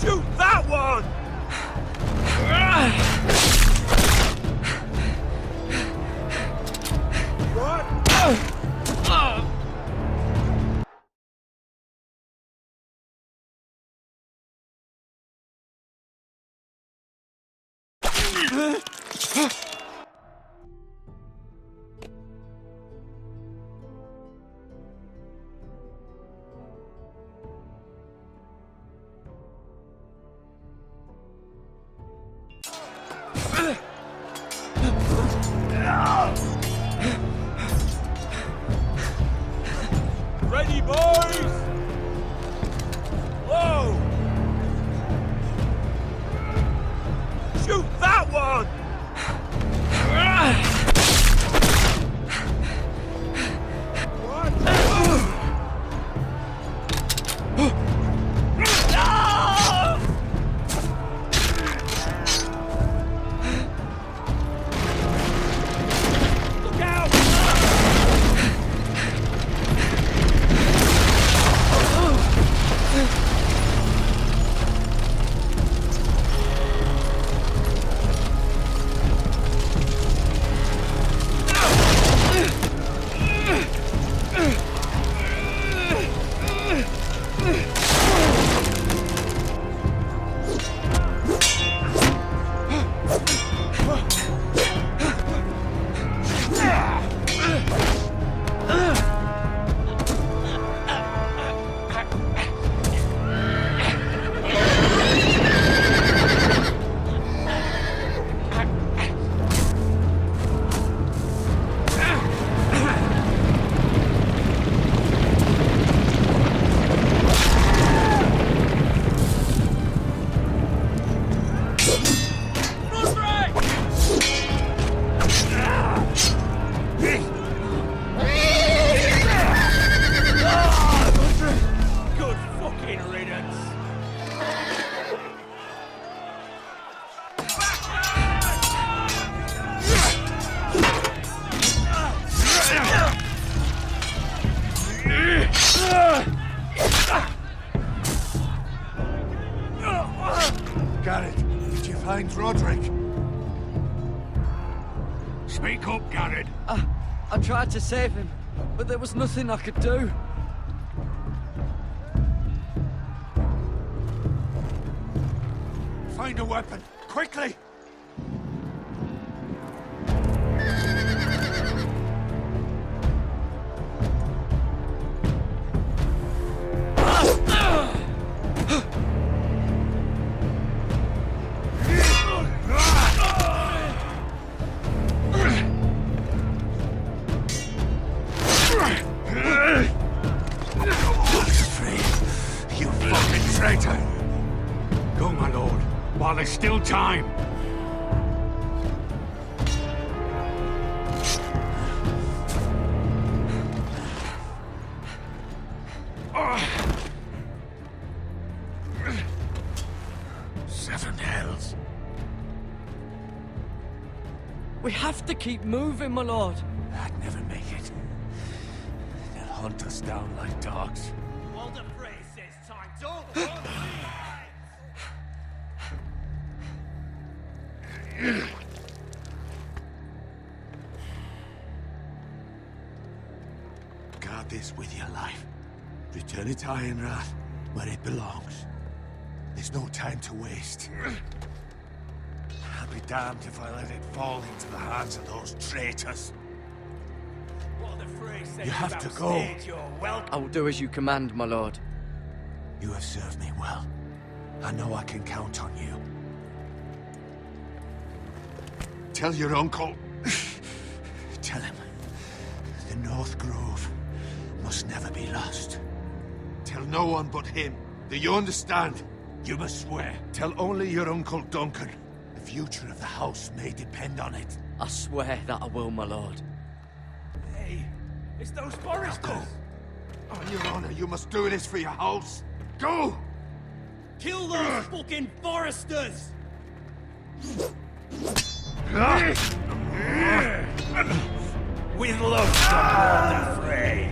Shoot that one! What? Ready, boys? Whoa! Shoot that one! Garrett, did you find Roderick? Speak up, Garrett. I tried to save him, but there was nothing I could do. Find a weapon, quickly! You fucking traitor! Go, my lord, while there's still time. Seven hells. We have to keep moving, my lord. I'd never make it. They'll hunt us down like dogs. Walter Frey says time. Don't run Guard this with your life. Return it to Ironrath, where it belongs. There's no time to waste. I'll be damned if I let it fall into the hands of those traitors. Walter Frey says You have to go. backstage, you're welcome. I will do as you command, my lord. You have served me well. I know I can count on you. Tell your uncle. Tell him. The North Grove must never be lost. Tell no one but him. Do you understand? You must swear. Tell only your Uncle Duncan. The future of the house may depend on it. I swear that I will, my lord. Hey, it's those foresters. Go. On your honor, you must do this for your house. Go! Kill those fucking foresters! With love from Walter Frey.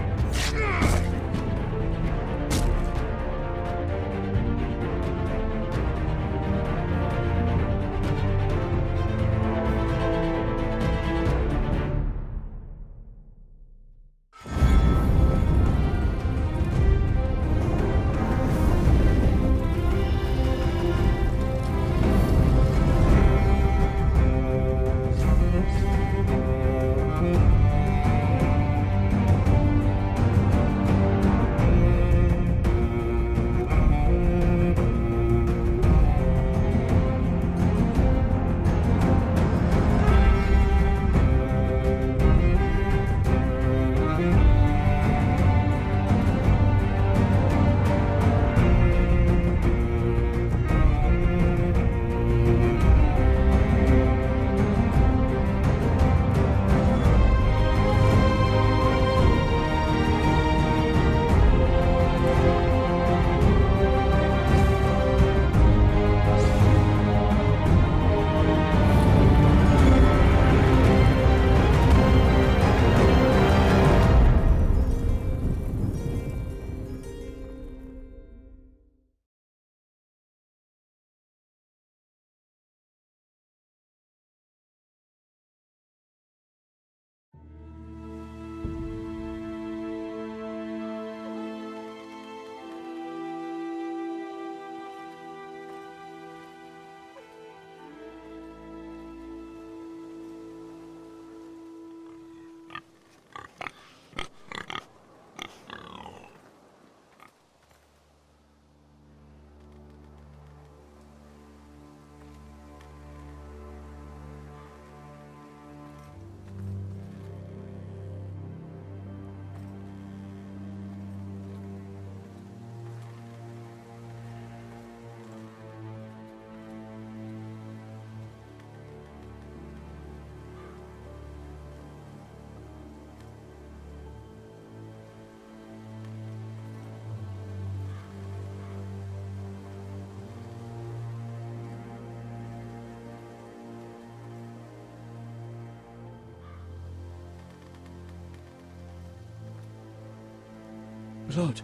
Blood.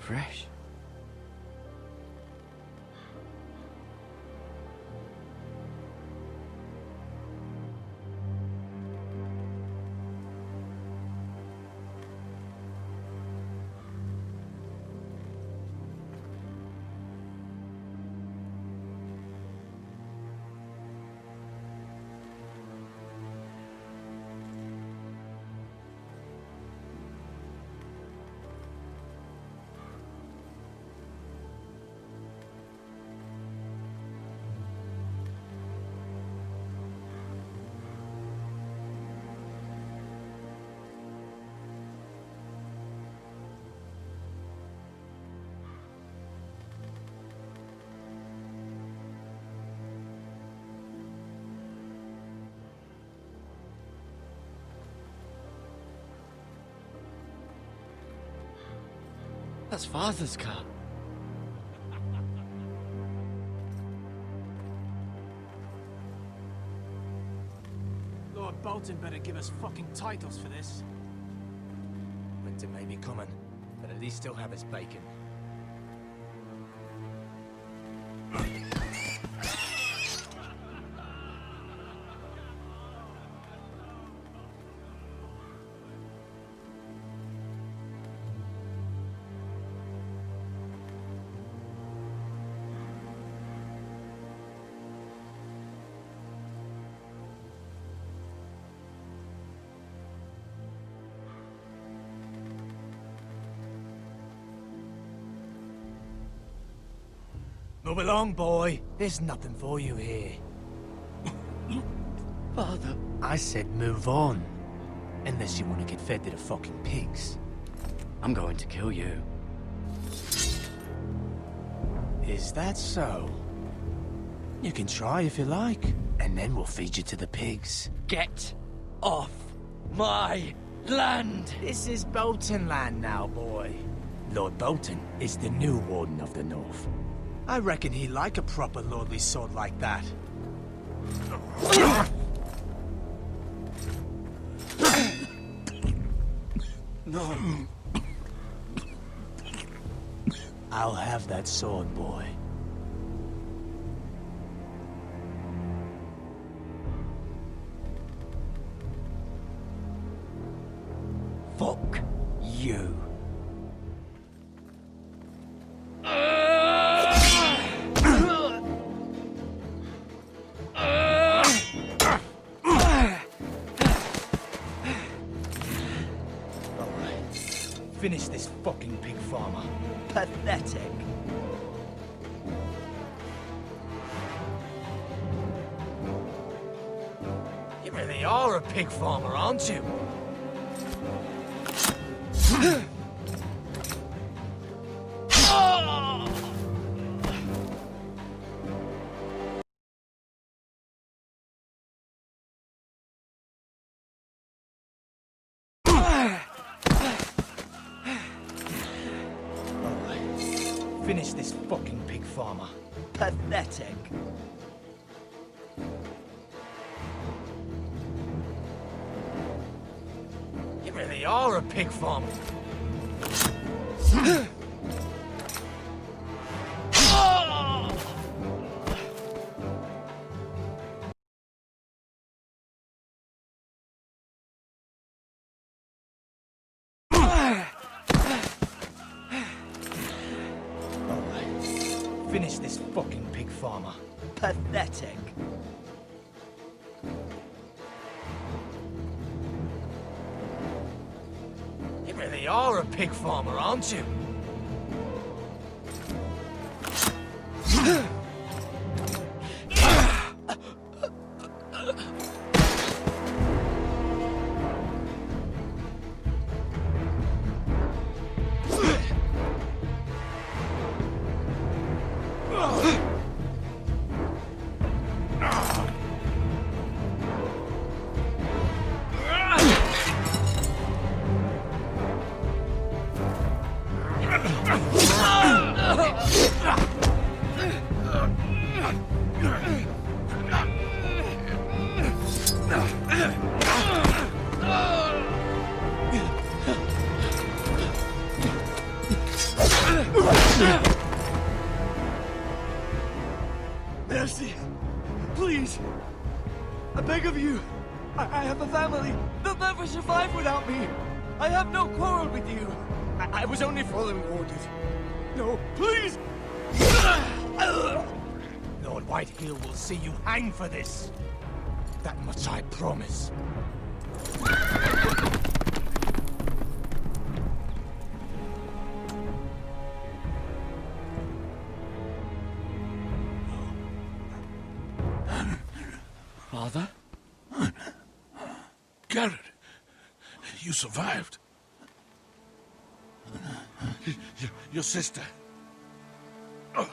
Fresh. That's Father's car. Lord Bolton better give us fucking titles for this. Winter may be coming, but at least he'll have his bacon. Move along, boy. There's nothing for you here. Father. I said move on. Unless you want to get fed to the fucking pigs. I'm going to kill you. Is that so? You can try if you like, and then we'll feed you to the pigs. Get off my land! This is Bolton land now, boy. Lord Bolton is the new Warden of the North. I reckon he'd like a proper lordly sword like that. No. I'll have that sword, boy. Fuck you. Finish this fucking pig farmer. Pathetic. You really are a pig farmer, aren't you? Finish this fucking pig farmer. Pathetic. You really are a pig farmer. Finish this fucking pig farmer. Pathetic. You really are a pig farmer, aren't you? Mercy. Please. I beg of you. I have a family. They'll never survive without me. I have no quarrel with you. I was only following orders. No, please! Lord Whitehill will see you hang for this. That much I promise. Father? Garrett, you survived. Your sister. Oh,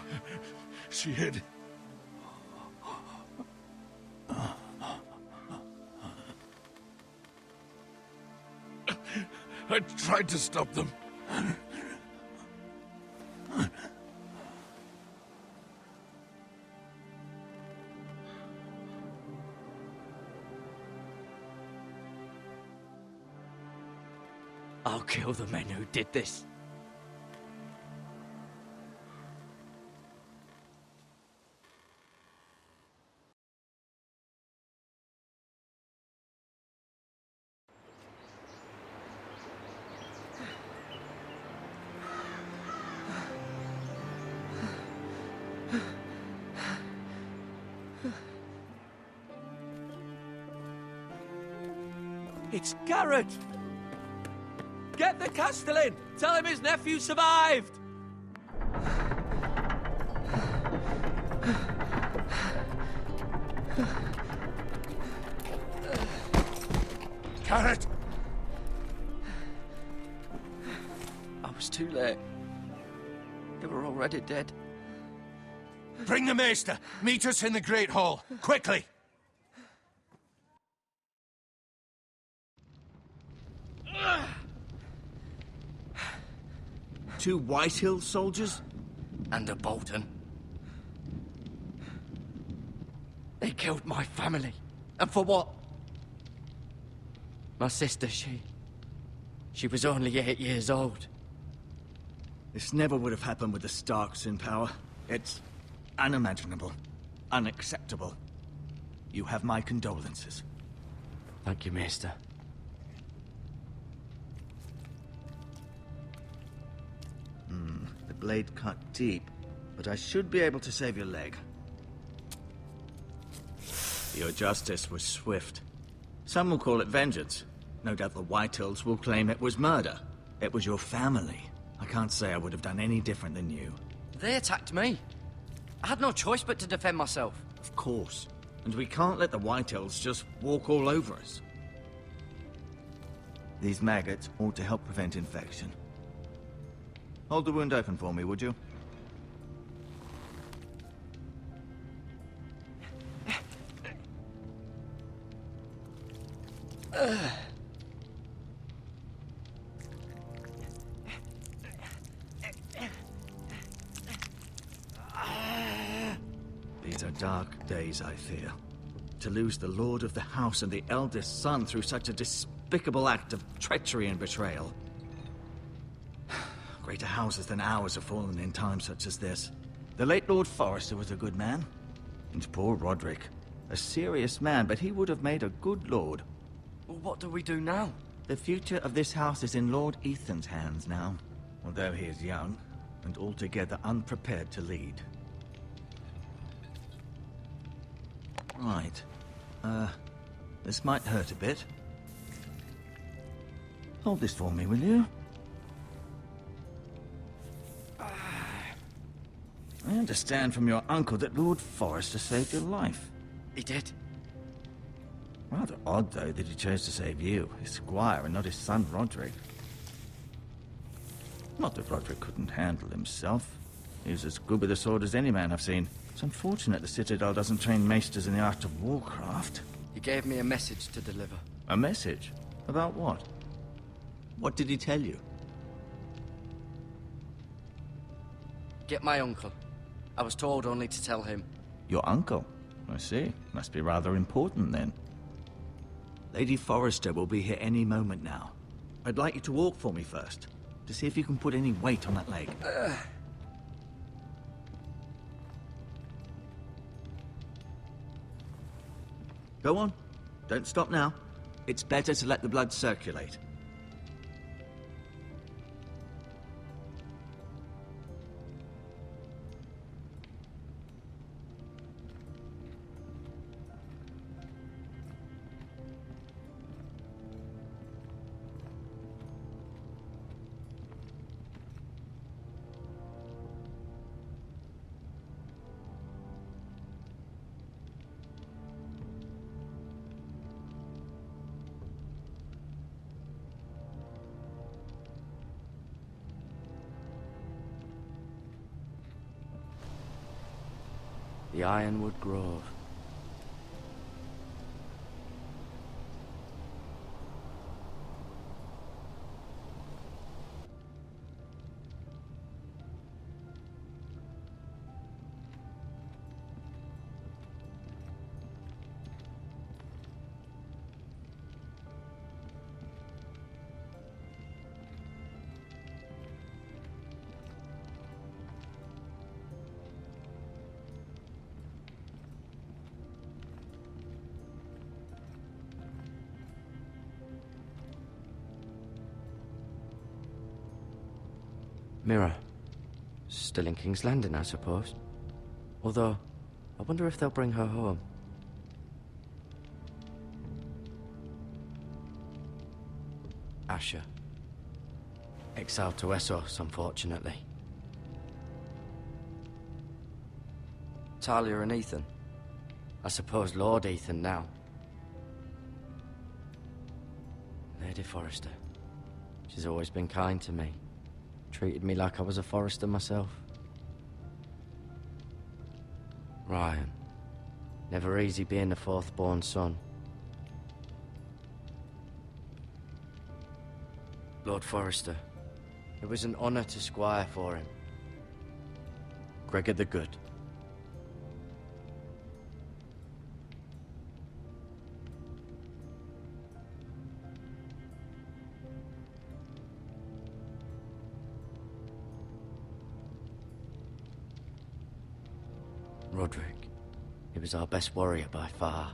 she hid. I tried to stop them. I'll kill the men who did this. It's Garrett! Get the Castellan! Tell him his nephew survived! Garrett! I was too late. They were already dead. Bring the Maester. Meet us in the Great Hall. Quickly! Two Whitehill soldiers? And a Bolton. They killed my family. And for what? My sister, she was only 8 years old. This never would have happened with the Starks in power. It's unimaginable. Unacceptable. You have my condolences. Thank you, Maester. The blade cut deep, but I should be able to save your leg. Your justice was swift. Some will call it vengeance. No doubt the Whitehills will claim it was murder. It was your family. I can't say I would have done any different than you. They attacked me. I had no choice but to defend myself. Of course. And we can't let the Whitehills just walk all over us. These maggots ought to help prevent infection. Hold the wound open for me, would you? These are dark days, I fear. To lose the lord of the house and the eldest son through such a despicable act of treachery and betrayal. Greater houses than ours have fallen in times such as this. The late Lord Forrester was a good man. And poor Roderick. A serious man, but he would have made a good lord. Well, what do we do now? The future of this house is in Lord Ethan's hands now. Although he is young, and altogether unprepared to lead. Right. This might hurt a bit. Hold this for me, will you? I understand from your uncle that Lord Forrester saved your life. He did. Rather odd, though, that he chose to save you, his squire, and not his son Roderick. Not that Roderick couldn't handle himself. He was as good with a sword as any man I've seen. It's unfortunate the Citadel doesn't train maesters in the art of warcraft. He gave me a message to deliver. A message? About what? What did he tell you? Get my uncle. I was told only to tell him. Your uncle? I see. Must be rather important, then. Lady Forrester will be here any moment now. I'd like you to walk for me first, to see if you can put any weight on that leg. Go on. Don't stop now. It's better to let the blood circulate. The Ironwood Grove. Mirror. Still in King's Landing, I suppose. Although, I wonder if they'll bring her home. Asher. Exiled to Essos, unfortunately. Talia and Ethan. I suppose Lord Ethan now. Lady Forrester. She's always been kind to me. Treated me like I was a Forrester myself. Ryan. Never easy being the fourth-born son. Lord Forrester. It was an honor to squire for him. Gregor the Good. Roderick. He was our best warrior by far.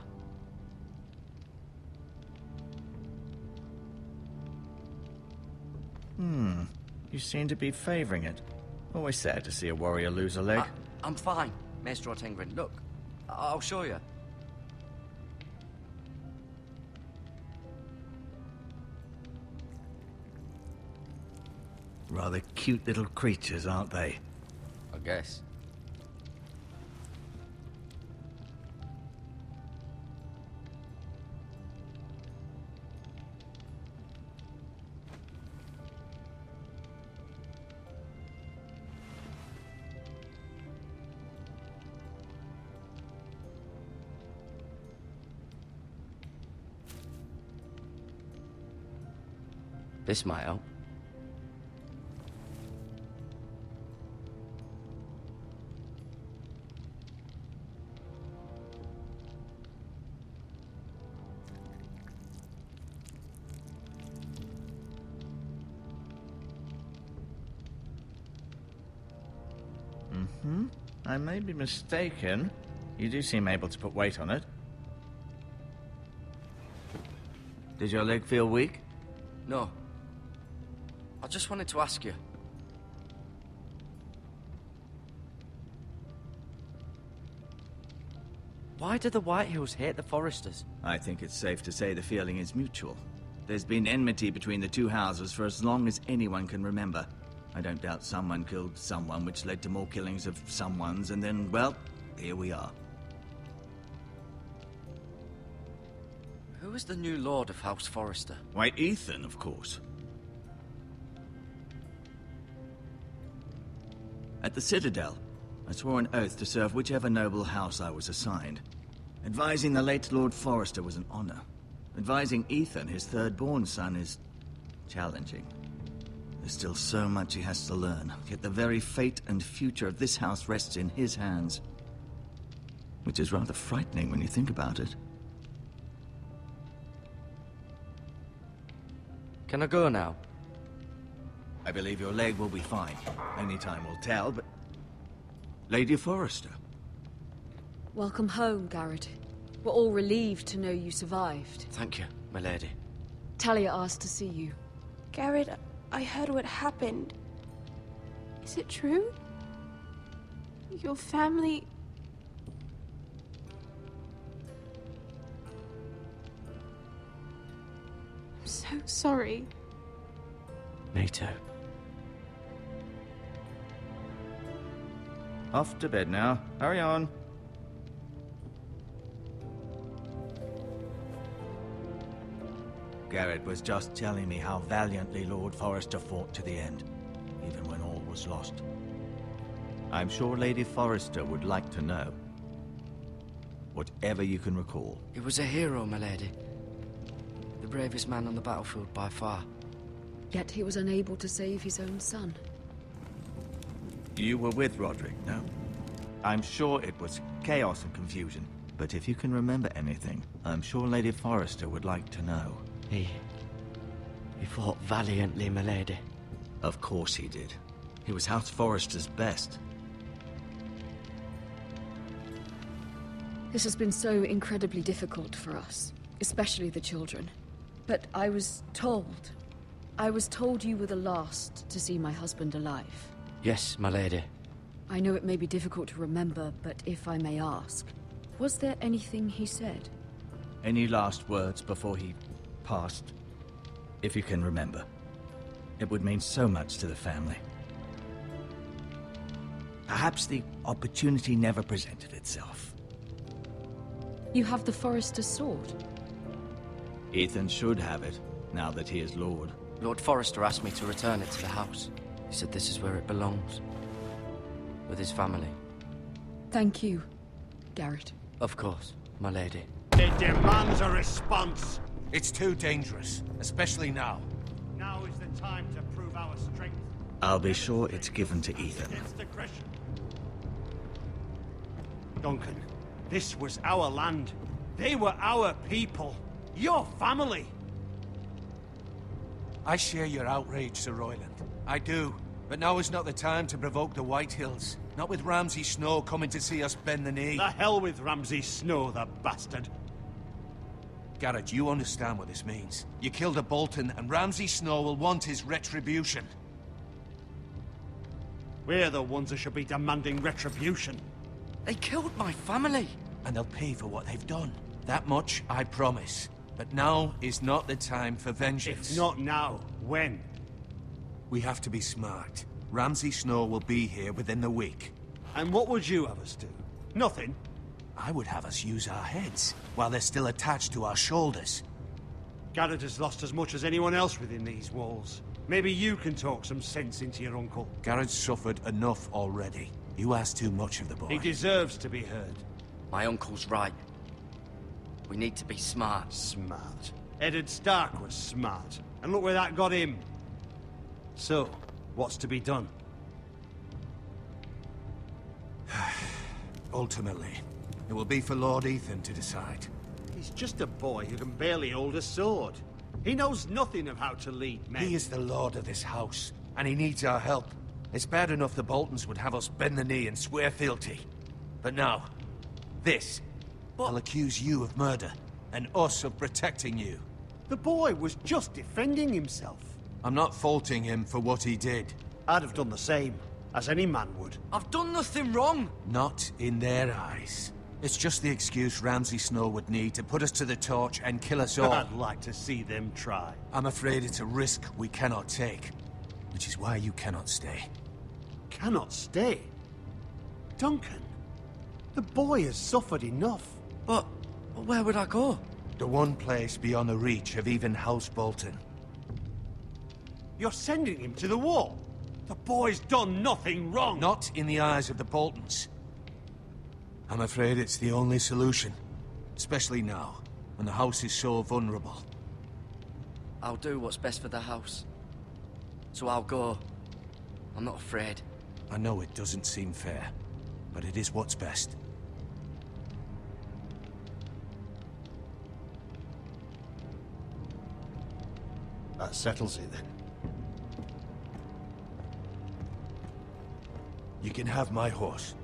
You seem to be favoring it. Always sad to see a warrior lose a leg. I'm fine, Maestro Tengrin. Look, I'll show you. Rather cute little creatures, aren't they? I guess. This might help. I may be mistaken. You do seem able to put weight on it. Did your leg feel weak? No. I just wanted to ask you. Why do the Whitehills hate the Forresters? I think it's safe to say the feeling is mutual. There's been enmity between the two houses for as long as anyone can remember. I don't doubt someone killed someone, which led to more killings of someones, and then, well, here we are. Who is the new Lord of House Forrester? Why, Ethan, of course. At the Citadel, I swore an oath to serve whichever noble house I was assigned. Advising the late Lord Forrester was an honor. Advising Ethan, his third-born son, is challenging. There's still so much he has to learn, yet the very fate and future of this house rests in his hands. Which is rather frightening when you think about it. Can I go now? I believe your leg will be fine. Only time will tell, but... Lady Forrester. Welcome home, Garrett. We're all relieved to know you survived. Thank you, my lady. Talia asked to see you. Garrett, I heard what happened. Is it true? Your family... I'm so sorry. Me too. Off to bed now. Hurry on. Garrett was just telling me how valiantly Lord Forrester fought to the end, even when all was lost. I'm sure Lady Forrester would like to know. Whatever you can recall. He was a hero, my lady. The bravest man on the battlefield by far. Yet he was unable to save his own son. You were with Roderick, no? I'm sure it was chaos and confusion, but if you can remember anything, I'm sure Lady Forrester would like to know. He fought valiantly, my lady. Of course he did. He was House Forrester's best. This has been so incredibly difficult for us, especially the children. But I was told you were the last to see my husband alive. Yes, my lady. I know it may be difficult to remember, but if I may ask, was there anything he said? Any last words before he passed? If you can remember. It would mean so much to the family. Perhaps the opportunity never presented itself. You have the Forrester's sword. Ethan should have it, now that he is Lord. Lord Forrester asked me to return it to the house. He said this is where it belongs. With his family. Thank you, Garrett. Of course, my lady. It demands a response. It's too dangerous, especially now. Now is the time to prove our strength. I'll be sure it's given to Ethan. Against aggression. Duncan, this was our land. They were our people. Your family. I share your outrage, Sir Royland. I do. But now is not the time to provoke the White Hills. Not with Ramsay Snow coming to see us bend the knee. The hell with Ramsay Snow, the bastard. Garrett, you understand what this means. You killed a Bolton, and Ramsay Snow will want his retribution. We're the ones that should be demanding retribution. They killed my family. And they'll pay for what they've done. That much, I promise. But now is not the time for vengeance. If not now, when? We have to be smart. Ramsay Snow will be here within the week. And what would you have us do? Nothing? I would have us use our heads, while they're still attached to our shoulders. Garrett has lost as much as anyone else within these walls. Maybe you can talk some sense into your uncle. Garrett's suffered enough already. You ask too much of the boy. He deserves to be heard. My uncle's right. We need to be smart. Smart. Eddard Stark was smart. And look where that got him. So, what's to be done? Ultimately, it will be for Lord Ethan to decide. He's just a boy who can barely hold a sword. He knows nothing of how to lead men. He is the lord of this house, and he needs our help. It's bad enough the Boltons would have us bend the knee and swear fealty. But now, this. I'll accuse you of murder, and us of protecting you. The boy was just defending himself. I'm not faulting him for what he did. I'd have done the same, as any man would. I've done nothing wrong. Not in their eyes. It's just the excuse Ramsay Snow would need to put us to the torch and kill us all. I'd like to see them try. I'm afraid it's a risk we cannot take, which is why you cannot stay. Cannot stay? Duncan, the boy has suffered enough. But where would I go? The one place beyond the reach of even House Bolton. You're sending him to the wall? The boy's done nothing wrong! Not in the eyes of the Boltons. I'm afraid it's the only solution. Especially now, when the house is so vulnerable. I'll do what's best for the house. So I'll go. I'm not afraid. I know it doesn't seem fair, but it is what's best. That settles it then. You can have my horse,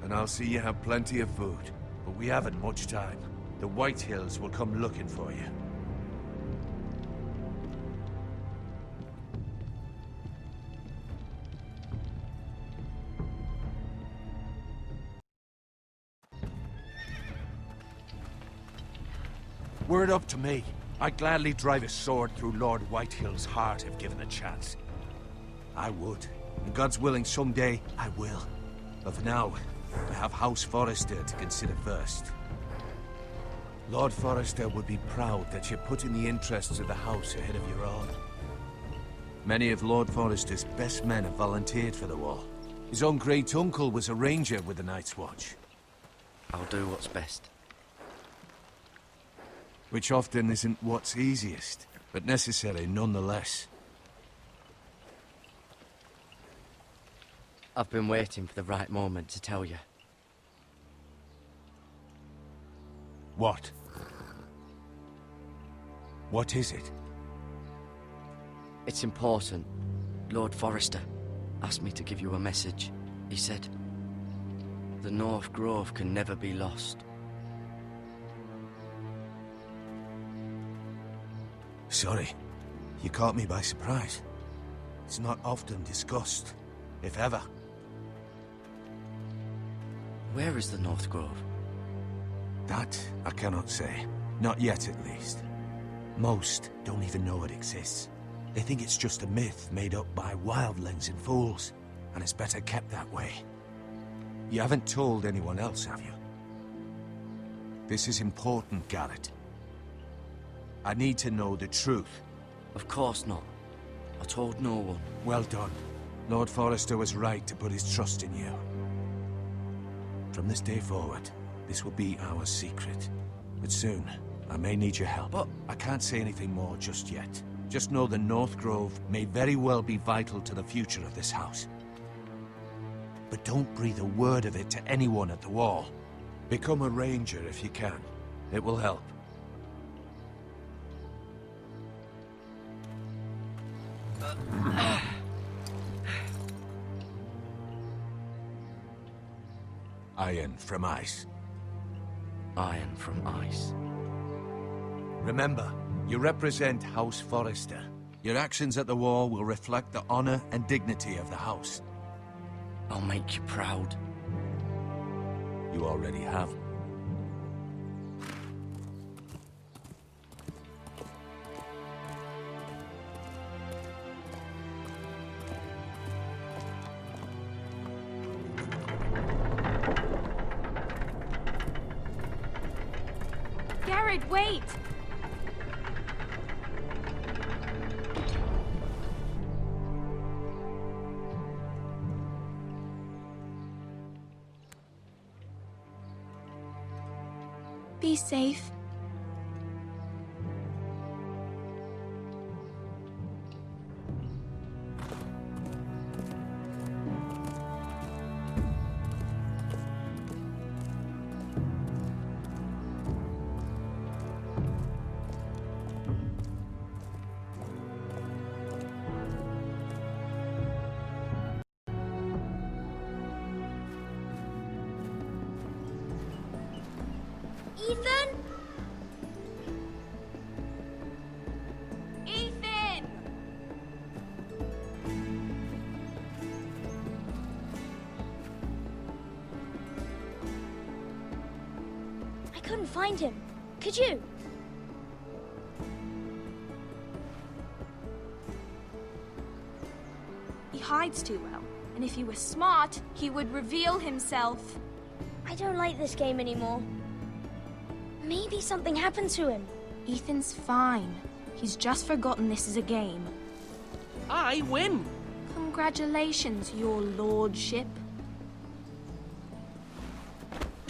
and I'll see you have plenty of food, but we haven't much time. the White Hills will come looking for you. Were it up to me, I'd gladly drive a sword through Lord Whitehill's heart if given the chance. I would. And God's willing, someday I will. But for now, I have House Forrester to consider first. Lord Forrester would be proud that you're putting the interests of the house ahead of your own. Many of Lord Forrester's best men have volunteered for the war. His own great-uncle was a ranger with the Night's Watch. I'll do what's best. Which often isn't what's easiest, but necessary nonetheless. I've been waiting for the right moment to tell you. What? What is it? It's important. Lord Forrester asked me to give you a message. He said, the North Grove can never be lost. Sorry, you caught me by surprise. It's not often discussed, if ever. Where is the North Grove? That I cannot say. Not yet, at least. Most don't even know it exists. They think it's just a myth made up by wildlings and fools, and it's better kept that way. You haven't told anyone else, have you? This is important, Garrett. I need to know the truth. Of course not. I told no one. Well done. Lord Forrester was right to put his trust in you. From this day forward, this will be our secret. But soon, I may need your help. But I can't say anything more just yet. Just know the North Grove may very well be vital to the future of this house. But don't breathe a word of it to anyone at the wall. Become a ranger if you can. It will help. Iron from ice. Iron from ice. Remember, you represent House Forrester. Your actions at the war will reflect the honor and dignity of the house. I'll make you proud. You already have. Garrett, wait! Be safe. Ethan? Ethan! I couldn't find him. Could you? He hides too well, and if he were smart, he would reveal himself. I don't like this game anymore. Maybe something happened to him. Ethan's fine. He's just forgotten this is a game. I win! Congratulations, your lordship.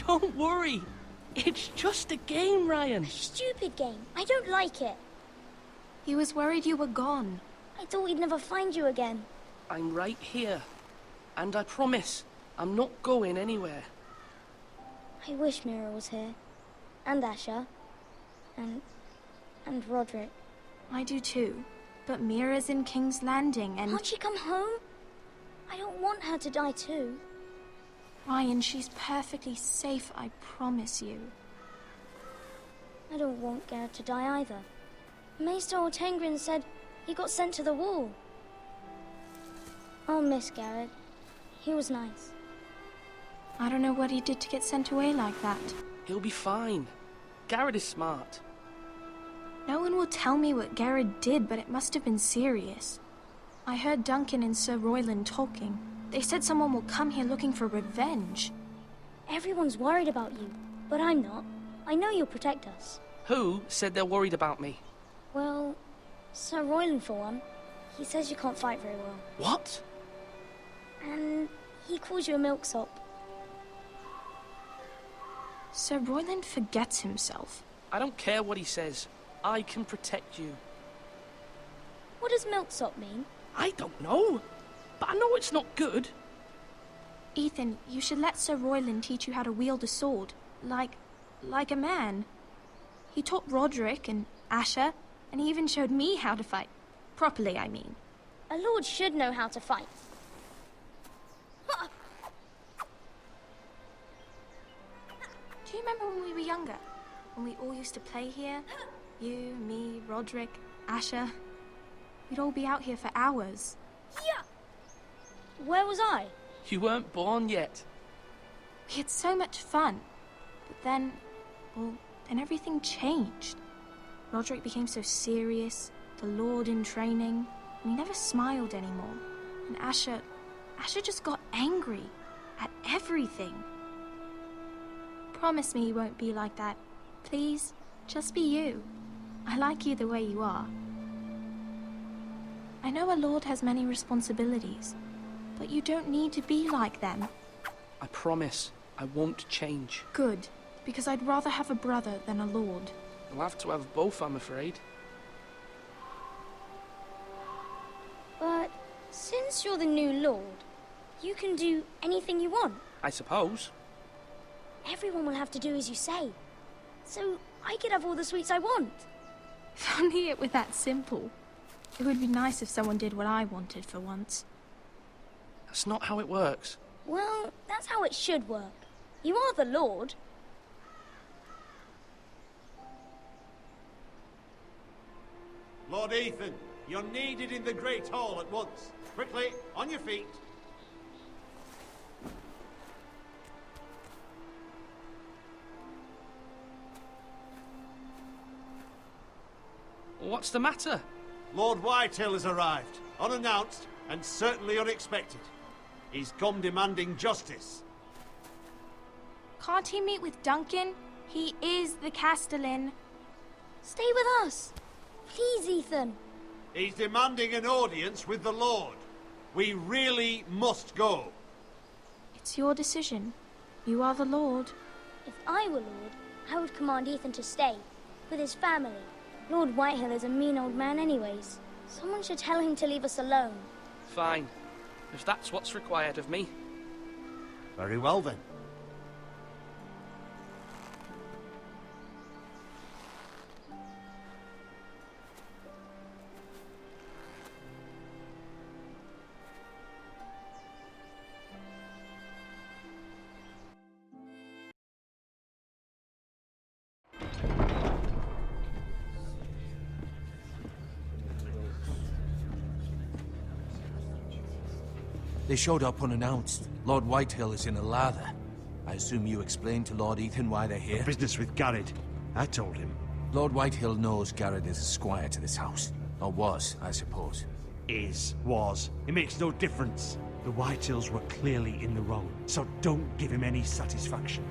Don't worry. It's just a game, Ryan. Stupid game. I don't like it. He was worried you were gone. I thought we'd never find you again. I'm right here. And I promise, I'm not going anywhere. I wish Mira was here. And Asher. And Roderick. I do too. But Mira's in King's Landing and... Can't she come home? I don't want her to die too. Ryan, she's perfectly safe, I promise you. I don't want Garrett to die either. Maester Ortengrin said he got sent to the wall. I'll miss Garrett. He was nice. I don't know what he did to get sent away like that. He'll be fine. Garrett is smart. No one will tell me what Garrett did, but it must have been serious. I heard Duncan and Sir Royland talking. They said someone will come here looking for revenge. Everyone's worried about you, but I'm not. I know you'll protect us. Who said they're worried about me? Well, Sir Royland for one. He says you can't fight very well. What? And he calls you a milksop. Sir Royland forgets himself. I don't care what he says. I can protect you. What does milksop mean? I don't know, but I know it's not good. Ethan, you should let Sir Royland teach you how to wield a sword. Like a man. He taught Roderick and Asher, and he even showed me how to fight. Properly, I mean. A lord should know how to fight. Do you remember when we were younger? When we all used to play here? You, me, Roderick, Asher. We'd all be out here for hours. Yeah! Where was I? You weren't born yet. We had so much fun. But then, well, then everything changed. Roderick became so serious, the Lord in training, and he never smiled anymore. And Asher just got angry at everything. Promise me you won't be like that. Please, just be you. I like you the way you are. I know a lord has many responsibilities, but you don't need to be like them. I promise I won't change. Good, because I'd rather have a brother than a lord. You'll have to have both, I'm afraid. But since you're the new lord, you can do anything you want. I suppose. Everyone will have to do as you say. So I could have all the sweets I want. If only it were that simple. It would be nice if someone did what I wanted for once. That's not how it works. Well, that's how it should work. You are the lord. Lord Ethan, you're needed in the Great Hall at once. Quickly, on your feet. What's the matter? Lord Whitehill has arrived, unannounced and certainly unexpected. He's come demanding justice. Can't he meet with Duncan? He is the Castellan. Stay with us. Please, Ethan. He's demanding an audience with the Lord. We really must go. It's your decision. You are the Lord. If I were lord, I would command Ethan to stay, with his family. Lord Whitehill is a mean old man anyways. Someone should tell him to leave us alone. Fine. If that's what's required of me. Very well then. They showed up unannounced. Lord Whitehill is in a lather. I assume you explained to Lord Ethan why they're here? Business with Garrett. I told him. Lord Whitehill knows Garrett is a squire to this house. Or was, I suppose. Was. It makes no difference. The Whitehills were clearly in the wrong, so don't give him any satisfaction.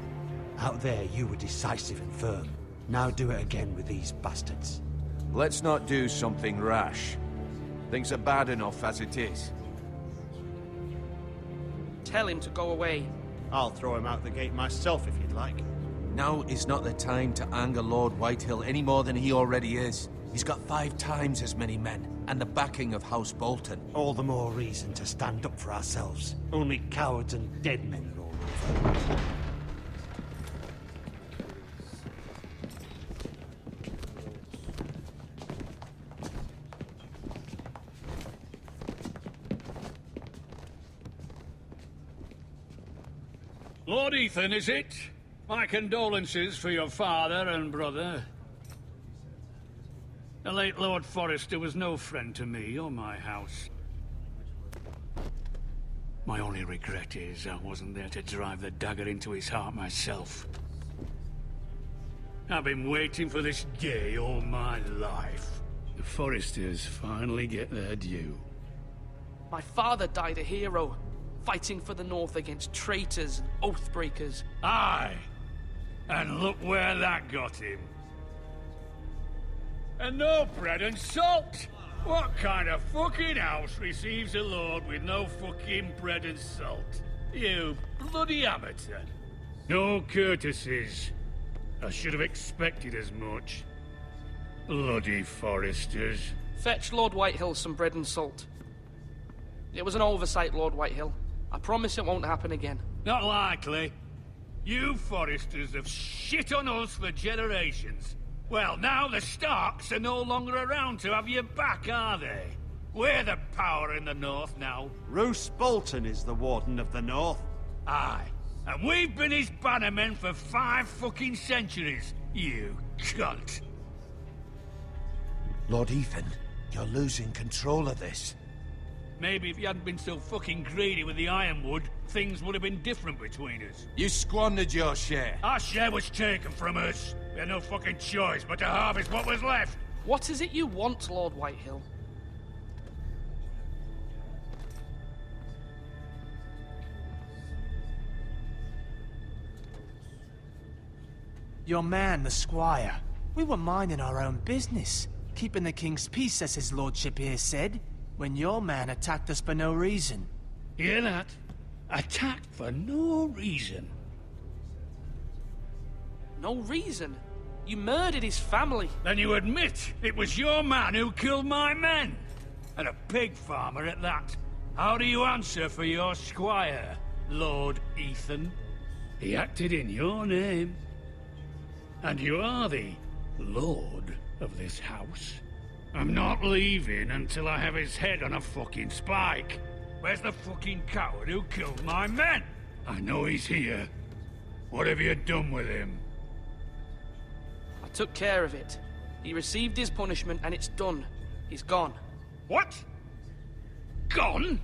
Out there, you were decisive and firm. Now do it again with these bastards. Let's not do something rash. Things are bad enough as it is. Tell him to go away. I'll throw him out the gate myself if you'd like. Now is not the time to anger Lord Whitehill any more than he already is. He's got 5 times as many men, and the backing of House Bolton. All the more reason to stand up for ourselves. Only cowards and dead men roll over. Lord Ethan, is it? My condolences for your father and brother. The late Lord Forrester was no friend to me or my house. My only regret is I wasn't there to drive the dagger into his heart myself. I've been waiting for this day all my life. The Forresters finally get their due. My father died a hero, fighting for the North against traitors and oathbreakers. Aye! And look where that got him. And no bread and salt! What kind of fucking house receives a lord with no fucking bread and salt? You bloody amateur. No courtesies. I should have expected as much. Bloody Forresters. Fetch Lord Whitehill some bread and salt. It was an oversight, Lord Whitehill. I promise it won't happen again. Not likely. You Forresters have shit on us for generations. Well, now the Starks are no longer around to have your back, are they? We're the power in the North now. Roose Bolton is the Warden of the North. Aye. And we've been his bannermen for 5 fucking centuries, you cunt. Lord Ethan, you're losing control of this. Maybe if you hadn't been so fucking greedy with the ironwood, things would have been different between us. You squandered your share. Our share was taken from us. We had no fucking choice but to harvest what was left. What is it you want, Lord Whitehill? Your man, the squire. We were minding our own business, keeping the king's peace, as his lordship here said, when your man attacked us for no reason. Hear that? Attacked for no reason. No reason? You murdered his family. Then you admit it was your man who killed my men. And a pig farmer at that. How do you answer for your squire, Lord Ethan? He acted in your name. And you are the lord of this house. I'm not leaving until I have his head on a fucking spike. Where's the fucking coward who killed my men? I know he's here. What have you done with him? I took care of it. He received his punishment and it's done. He's gone. What? Gone?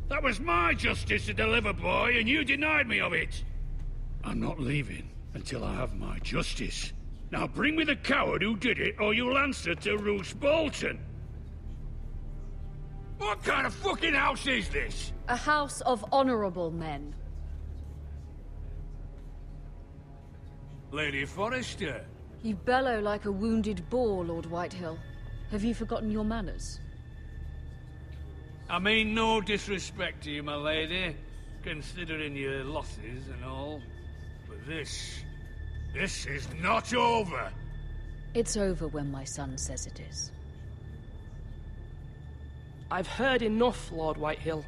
That was my justice to deliver, boy, and you denied me of it. I'm not leaving until I have my justice. Now bring me the coward who did it, or you'll answer to Roose Bolton. What kind of fucking house is this? A house of honorable men. Lady Forrester. You bellow like a wounded boar, Lord Whitehill. Have you forgotten your manners? I mean no disrespect to you, my lady, considering your losses and all. But this is not over. It's over when my son says it is. I've heard enough, Lord Whitehill.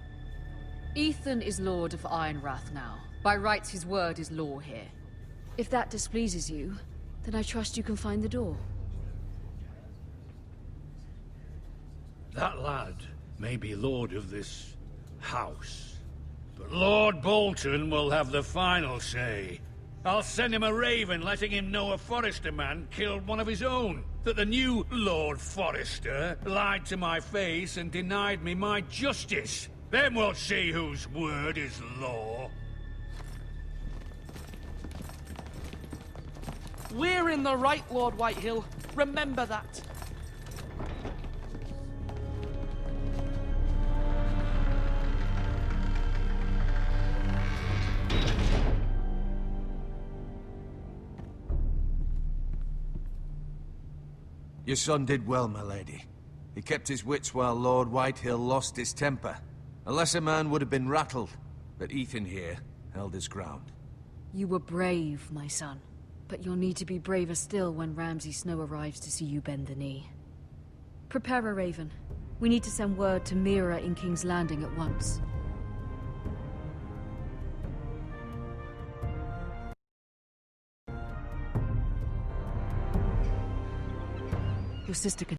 Ethan is Lord of Ironrath now. By rights, his word is law here. If that displeases you, then I trust you can find the door. That lad may be lord of this house, but Lord Bolton will have the final say. I'll send him a raven letting him know a Forrester man killed one of his own. That the new Lord Forrester lied to my face and denied me my justice. Then we'll see whose word is law. We're in the right, Lord Whitehill. Remember that. Your son did well, my lady. He kept his wits while Lord Whitehill lost his temper. A lesser man would have been rattled, but Ethan here held his ground. You were brave, my son. But you'll need to be braver still when Ramsay Snow arrives to see you bend the knee. Prepare a raven. We need to send word to Mira in King's Landing at once. Your sister can